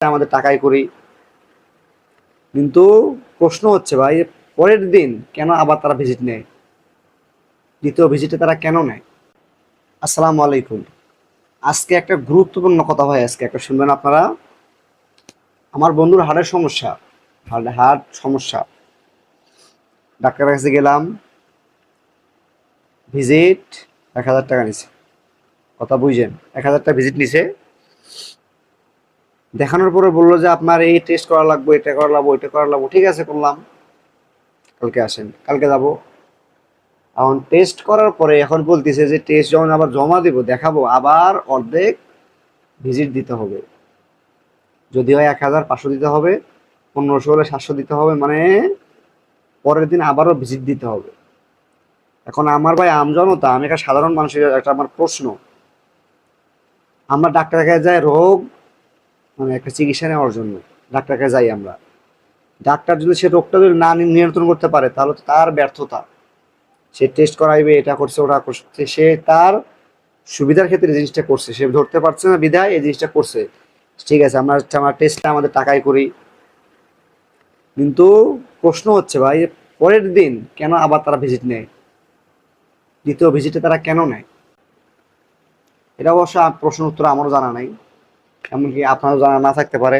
আমাদের টাকায় করি। কিন্তু প্রশ্ন হচ্ছে ভাই, পরের দিন কেন আবার তারা ভিজিট নেয়? দ্বিতীয় ভিজিটে তারা কেন নেয়? আসসালামু আলাইকুম। আজকে একটা গুরুত্বপূর্ণ কথা ভাই, আজকে একটা শুনবেন আপনারা। আমার বন্ধুর হার্টের সমস্যা, হার্ট সমস্যা। ডাক্তারের কাছে গেলাম, ভিজিট 1,000 টাকা নিছে। কথা বুঝছেন? 1,000 টাকা ভিজিট নিছে। দেখানোর পরে বললো যে আপনার এই টেস্ট করা লাগবে, এটা করা লাগবে, ওইটা করা লাগবে। ঠিক আছে, করলাম। কালকে আসেন, কালকে যাব। এখন টেস্ট করার পরে এখন বলতেছে যে টেস্ট যখন আবার জমা দেব, দেখাবো, আবার অর্ধেক ভিজিট দিতে হবে। যদি হয় 1,500 দিতে হবে, 1500 হলে 700 দিতে হবে, মানে পরের দিন আবারও ভিজিট দিতে হবে। এখন আমার ভাই আমজনতা, আমি একটা সাধারণ মানুষের একটা আমার প্রশ্ন, আমরা ডাক্তারের কাছে যাই রোগ মানে একটা চিকিৎসা নেওয়ার জন্য ডাক্তারের কাছে যাই আমরা। ডাক্তার যদি সে রোগটা যদি না নিয়ন্ত্রণ করতে পারে, তাহলে তো তার ব্যর্থতা। সে টেস্ট করাইবে, এটা করছে, ওটা করছে, সে তার সুবিধার ক্ষেত্রে এই জিনিসটা করছে, সে ধরতে পারছে না বিধায় এই জিনিসটা করছে। ঠিক আছে, আমরা আমার টেস্টটা আমাদের টাকায় করি। কিন্তু প্রশ্ন হচ্ছে ভাই, পরের দিন কেন আবার তারা ভিজিট নেয়? দ্বিতীয় ভিজিটে তারা কেন নেয়? এটা অবশ্য প্রশ্ন উত্তর আমারও জানা নাই, এমনকি আপনারও জানা না থাকতে পারে।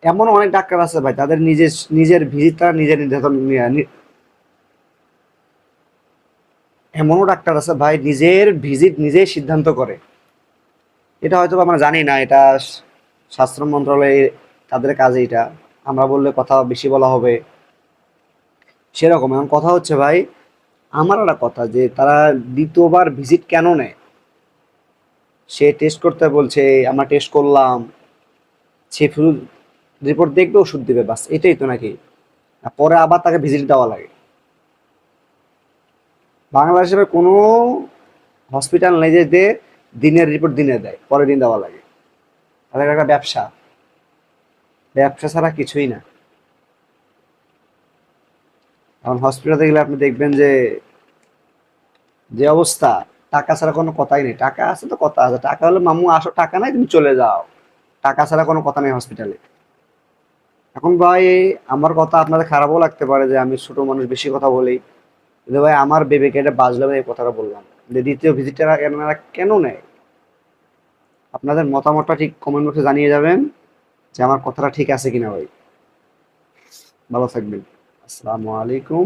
এমন অনেক ডাক্তার আছে ভাই, তাদের নিজের নিজের ভিজিট তারা নিজের নির্ধারণ এমনও ডাক্তার আছে ভাই, নিজের ভিজিট নিজেই সিদ্ধান্ত করে। এটা হয়তো আমরা জানি না, এটা স্বাস্থ্য মন্ত্রণালয়ে তাদের কাজে এটা। আমরা বললে কথা বেশি বলা হবে, সেরকম। এখন কথা হচ্ছে ভাই, আমার একটা কথা যে তারা দ্বিতীয়বার ভিজিট কেন নেয়? সে টেস্ট করতে বলছে, আমরা টেস্ট করলাম, সে শুধু রিপোর্ট দেখবে, ওষুধ দিবে, বাস, এটাই তো নাকি? আর পরে আবার তাকে ভিজিট দেওয়া লাগে। বাংলাদেশের কোনো হসপিটাল নেই যে দিনের রিপোর্ট দিনে দেয়, পরের দিন দেওয়া লাগে। তাদের একটা ব্যবসা, ব্যবসা ছাড়া কিছুই না। এখন হসপিটালে গেলে আপনি দেখবেন যে যে অবস্থা, টাকা ছাড়া কোনো কথাই নেই। টাকা আছে তো কথা আছে, টাকা হলে মামু আসো, টাকা নাই তুমি চলে যাও, টাকা ছাড়া কোনো কথা নেই হসপিটালে। এখন ভাই, আমার কথা আপনাদের খারাপও লাগতে পারে যে আমি ছোট মানুষ, বেশি কথা বলি, কিন্তু ভাই আমার বিবেকে এটা বাজলে ভাই এই কথাটা বললাম যে দ্বিতীয় ভিজিটটা এনারা কেন নেয়। আপনাদের মতামতটা ঠিক কমেন্ট বক্সে জানিয়ে যাবেন যে আমার কথাটা ঠিক আছে কিনা ভাই। ভালো থাকবেন। আসসালামু আলাইকুম।